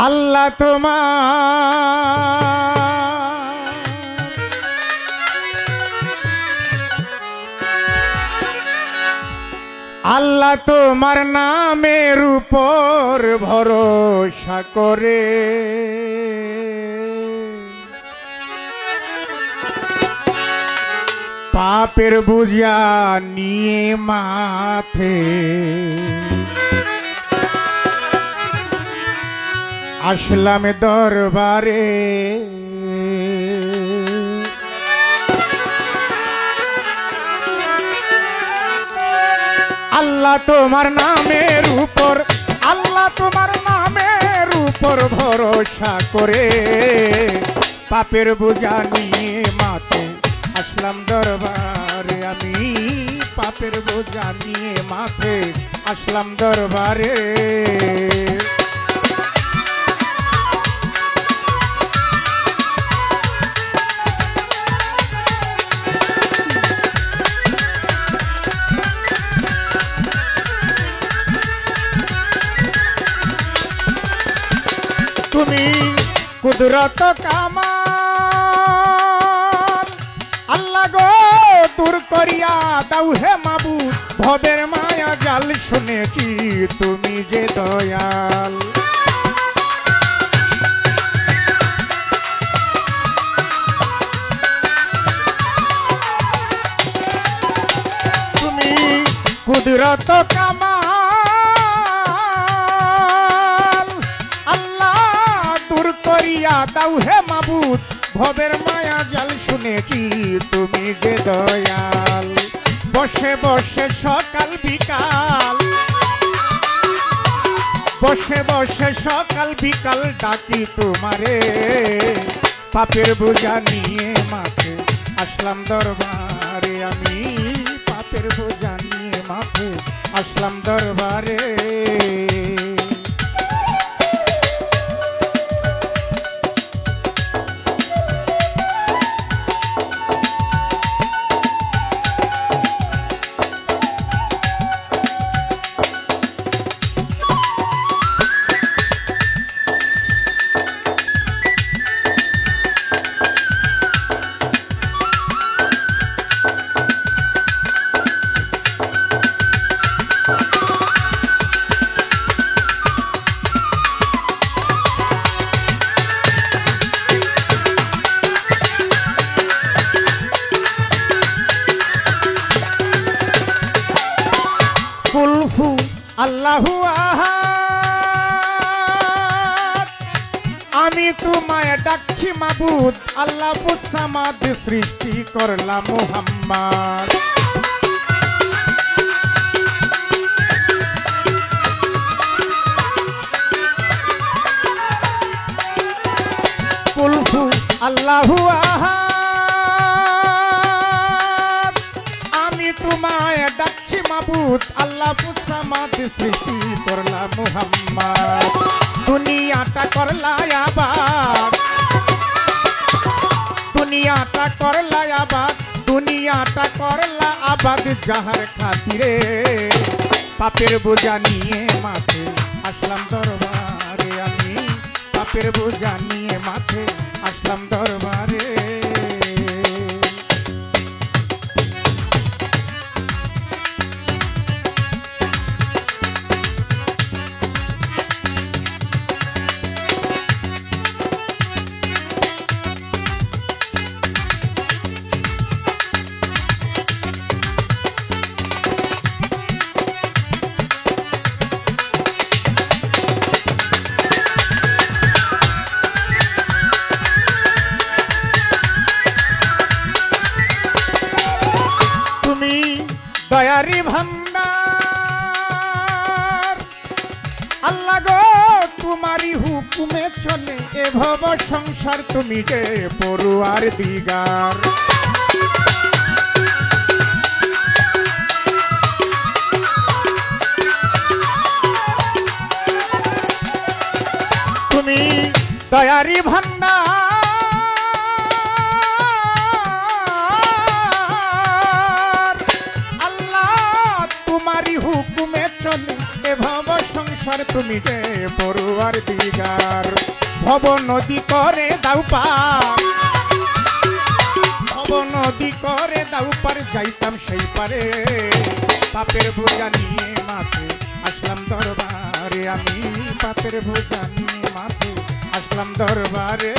আল্লাহ তোমার নামের উপর ভরসা করে পাপের বোঝা নিয়ে মাথে আসলাম দরবারে। আল্লাহ তোমার নামের উপর, আল্লাহ তোমার নামের উপর ভরসা করে পাপের বোঝা নিয়ে মাথে আসলাম দরবারে। আমি পাপের বোঝা নিয়ে মাথে আসলাম দরবারে। তুমি কুদরত কামাল আল্লাহ গো দূর করিয়া দাও হে মাবুদ ভবের মায়া জাল। শুনেছি তুমি যে দয়াল, তুমি কুদরত কামাল আল্লাহ দূর করিয়া দাও হে মাবুদ ভবের মায়া জাল। শুনেছি তুমি যে দয়াল, বসে বসে সকাল বিকাল, বসে বসে সকাল বিকাল ডাকি তোমারে পাপের বোঝা নিয়ে মাথে আসলাম দরবারে। আমি পাপের বোঝা নিয়ে মাথে আসলাম দরবারে। কুলহু আল্লাহু আহাদ, আমি তোমায় ডাকছি মাবুদ আল্লাহ পুৎসামাদ সৃষ্টি করলা মুহাম্মদ। কুলহু আল্লাহু আহাদ, আমি তোমায় ডাকছি মাবুদ আল্লাহ পুৎসামাদ সৃষ্টি করলা মুহাম্মদ। দুনিয়াটা করলা আবাদ, দুনিয়াটা করলা আবাদ, দুনিয়াটা করলা আবাদ যাহার খাতিরে পাপের বোঝা নিয়ে মাথে আসলাম দরবারে। আমি পাপের বোঝা নিয়ে মাথে আসলাম দরবারে। দয়ারি ভান্ডার আল্লাহ গো তোমারই হুকুমে চলে এ ভব সংসার। তুমি যে পড়ুয়ার দিগার, তুমি দয়ারি ভান্ডার আল্লাহ তোমারই হুকুমে চলে এ ভব সংসার। সংসার তুমি যে পড়ুয়ার দিগার ভব নদী করে দাও পার ভব নদী করে দাও পার যাইতাম সেই পারে পাপের বোঝা নিয়ে মাথে আসলাম দরবারে আমি পাপের বোঝা নিয়ে মাথে আসলাম দরবারে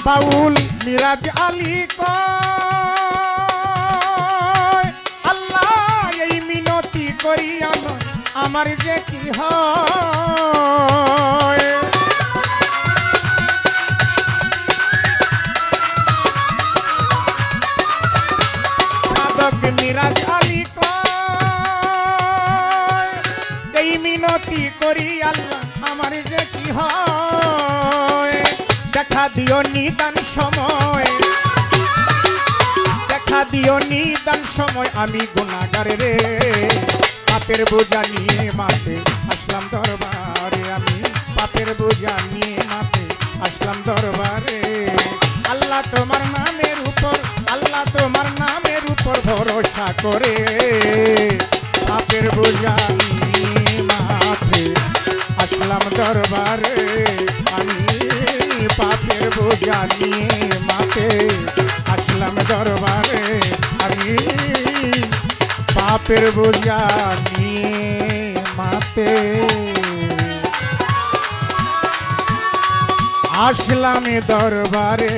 বাউল মিরাজ আলী কয় আল্লাহ এই মিনতি করিয়া নয় আমার যে কি হয় সাধক মিরাজ আলী কয় এই মিনতি করি আল্লাহ আমার যে কি হয় দেখা দিও নিদান সময় দেখা দিও নিদান সময় আমি গুনাহগার রে পাপের বোঝা নিয়ে মাথে আসলাম দরবারে আমি পাপের বোঝা নিয়ে মাথে আসলাম দরবারে আল্লাহ তোমার নামের উপর আল্লাহ তোমার নামের উপর ভরসা করে পাপের বোঝা নিয়ে মাথে আসলাম দরবারে আমি পাপের বোঝা নিয়ে মাথে আসলাম দরবারে আমি পাপের বোঝা নিয়ে মাথে আসলাম দরবারে